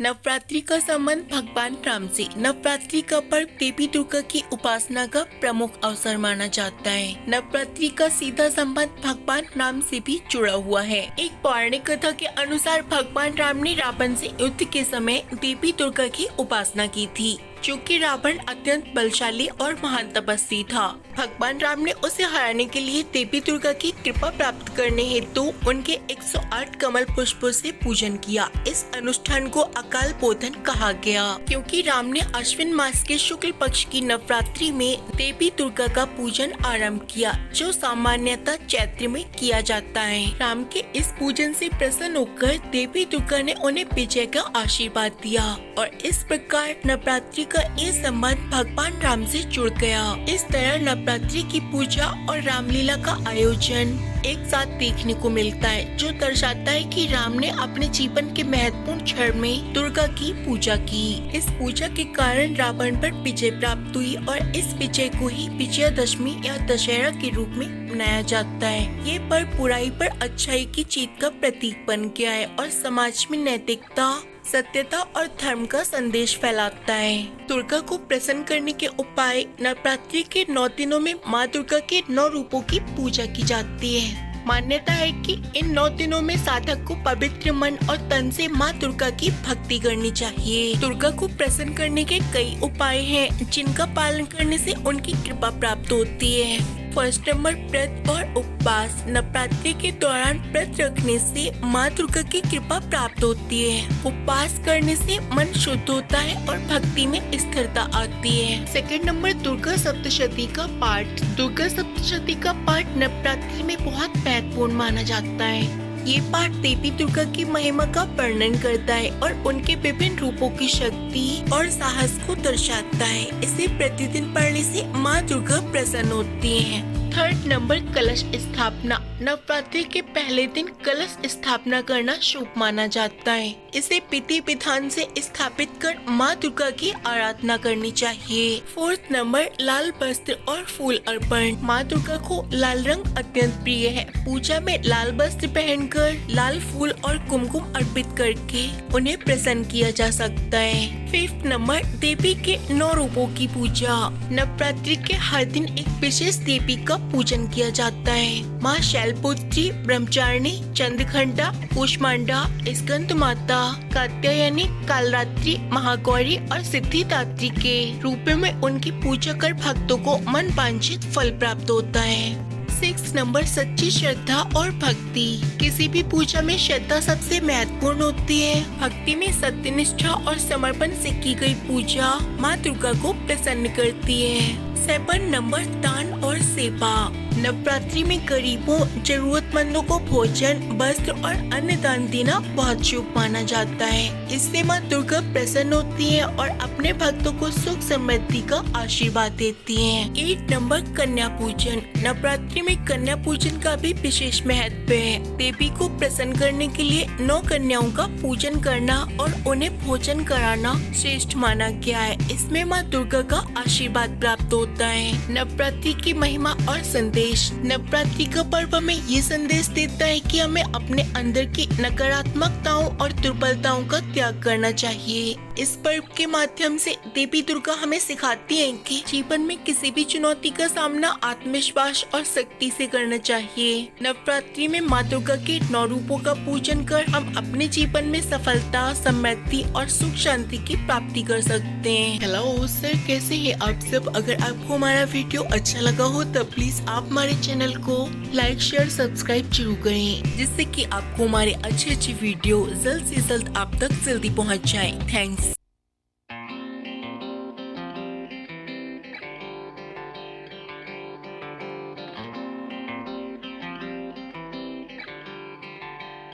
नवरात्रि का संबंध भगवान राम से। नवरात्रि का पर्व देवी दुर्गा की उपासना का प्रमुख अवसर माना जाता है। नवरात्रि का सीधा संबंध भगवान राम से भी जुड़ा हुआ है। एक पौराणिक कथा के अनुसार भगवान राम ने रावण से युद्ध के समय देवी दुर्गा की उपासना की थी, क्योंकि रावण अत्यंत बलशाली और महान तपस्वी था। भगवान राम ने उसे हराने के लिए देवी दुर्गा की कृपा प्राप्त करने हेतु उनके 108 कमल पुष्पों से पूजन किया। इस अनुष्ठान को अकाल बोधन कहा गया, क्योंकि राम ने अश्विन मास के शुक्ल पक्ष की नवरात्रि में देवी दुर्गा का पूजन आरंभ किया, जो सामान्यतः चैत्र में किया जाता है। राम के इस पूजन से प्रसन्न होकर देवी दुर्गा ने उन्हें विजय का आशीर्वाद दिया और इस प्रकार नवरात्रि का ये संबंध भगवान राम से जुड़ गया। इस तरह नवरात्रि की पूजा और रामलीला का आयोजन एक साथ देखने को मिलता है, जो दर्शाता है कि राम ने अपने जीवन के महत्वपूर्ण क्षण में दुर्गा की पूजा की। इस पूजा के कारण रावण पर विजय प्राप्त हुई और इस विजय को ही विजयादशमी या दशहरा के रूप में मनाया जाता है। ये पर्व बुराई पर अच्छाई की जीत का प्रतीक बन गया है और समाज में नैतिकता, सत्यता और धर्म का संदेश फैलाता है। दुर्गा को प्रसन्न करने के उपाय। नवरात्रि के 9 दिनों में माँ दुर्गा के 9 रूपों की पूजा की जाती है। मान्यता है कि इन 9 दिनों में साधक को पवित्र मन और तन से माँ दुर्गा की भक्ति करनी चाहिए। दुर्गा को प्रसन्न करने के कई उपाय हैं, जिनका पालन करने से उनकी कृपा प्राप्त होती है। फर्स्ट नंबर, व्रत और उपवास। नवरात्रि के दौरान व्रत रखने से माँ दुर्गा की कृपा प्राप्त होती है। उपवास करने से मन शुद्ध होता है और भक्ति में स्थिरता आती है। सेकंड नंबर, दुर्गा सप्तशती का पाठ। दुर्गा सप्तशती का पाठ नवरात्रि में बहुत महत्वपूर्ण माना जाता है। ये पाठ देवी दुर्गा की महिमा का वर्णन करता है और उनके विभिन्न रूपों की शक्ति और साहस को दर्शाता है। इसे प्रतिदिन पढ़ने से माँ दुर्गा प्रसन्न होती हैं। थर्ड नंबर, कलश स्थापना। नवरात्रि के पहले दिन कलश स्थापना करना शुभ माना जाता है। इसे विधि विधान से स्थापित कर माँ दुर्गा की आराधना करनी चाहिए। फोर्थ नंबर, लाल वस्त्र और फूल अर्पण। माँ दुर्गा को लाल रंग अत्यंत प्रिय है। पूजा में लाल वस्त्र पहनकर लाल फूल और कुमकुम अर्पित करके उन्हें प्रसन्न किया जा सकता है। फिफ्थ नंबर, देवी के 9 रूपों की पूजा। नवरात्रि के हर दिन एक विशेष देवी का पूजन किया जाता है। माँ शैलपुत्री, ब्रह्मचारिणी, चंद्रघंटा, कूष्मांडा, स्कंद माता, कात्यायनी, कालरात्रि, महागौरी और सिद्धिदात्री के रूप में उनकी पूजा कर भक्तों को मन वांछित फल प्राप्त होता है। 6 नंबर, सच्ची श्रद्धा और भक्ति। किसी भी पूजा में श्रद्धा सबसे महत्वपूर्ण होती है। भक्ति में सत्यनिष्ठा और समर्पण से की गई पूजा माँ दुर्गा को प्रसन्न करती है। 7 नंबर, दान और सेवा। नवरात्रि में गरीबों, जरूरतमंदों को भोजन, वस्त्र और अन्न दान देना बहुत शुभ माना जाता है। इससे माँ दुर्गा प्रसन्न होती है और अपने भक्तों को सुख समृद्धि का आशीर्वाद देती हैं। 8 नंबर, कन्या पूजन। नवरात्रि में कन्या पूजन का भी विशेष महत्व है। देवी को प्रसन्न करने के लिए 9 कन्याओं का पूजन करना और उन्हें भोजन कराना श्रेष्ठ माना गया है। इसमें माँ दुर्गा का आशीर्वाद प्राप्त होता है। नवरात्रि की महिमा और संदेश। नवरात्रि का पर्व हमें ये संदेश देता है कि हमें अपने अंदर की नकारात्मकताओं और दुर्बलताओं का त्याग करना चाहिए। इस पर्व के माध्यम से देवी दुर्गा हमें सिखाती है कि जीवन में किसी भी चुनौती का सामना आत्मविश्वास और शक्ति से करना चाहिए। नवरात्रि में माँ दुर्गा के 9 रूपों का पूजन कर हम अपने जीवन में सफलता, समृद्धि और सुख शांति की प्राप्ति कर सकते हैं। हेलो सर, कैसे हैं आप सब? अगर आपको हमारा वीडियो अच्छा लगा हो तो प्लीज आप हमारे चैनल को लाइक, शेयर, सब्सक्राइब जरूर करें, जिससे कि आपको हमारे अच्छे वीडियो जल्द से जल्द आप तक जल्दी पहुंच जाएं। थैंक्स।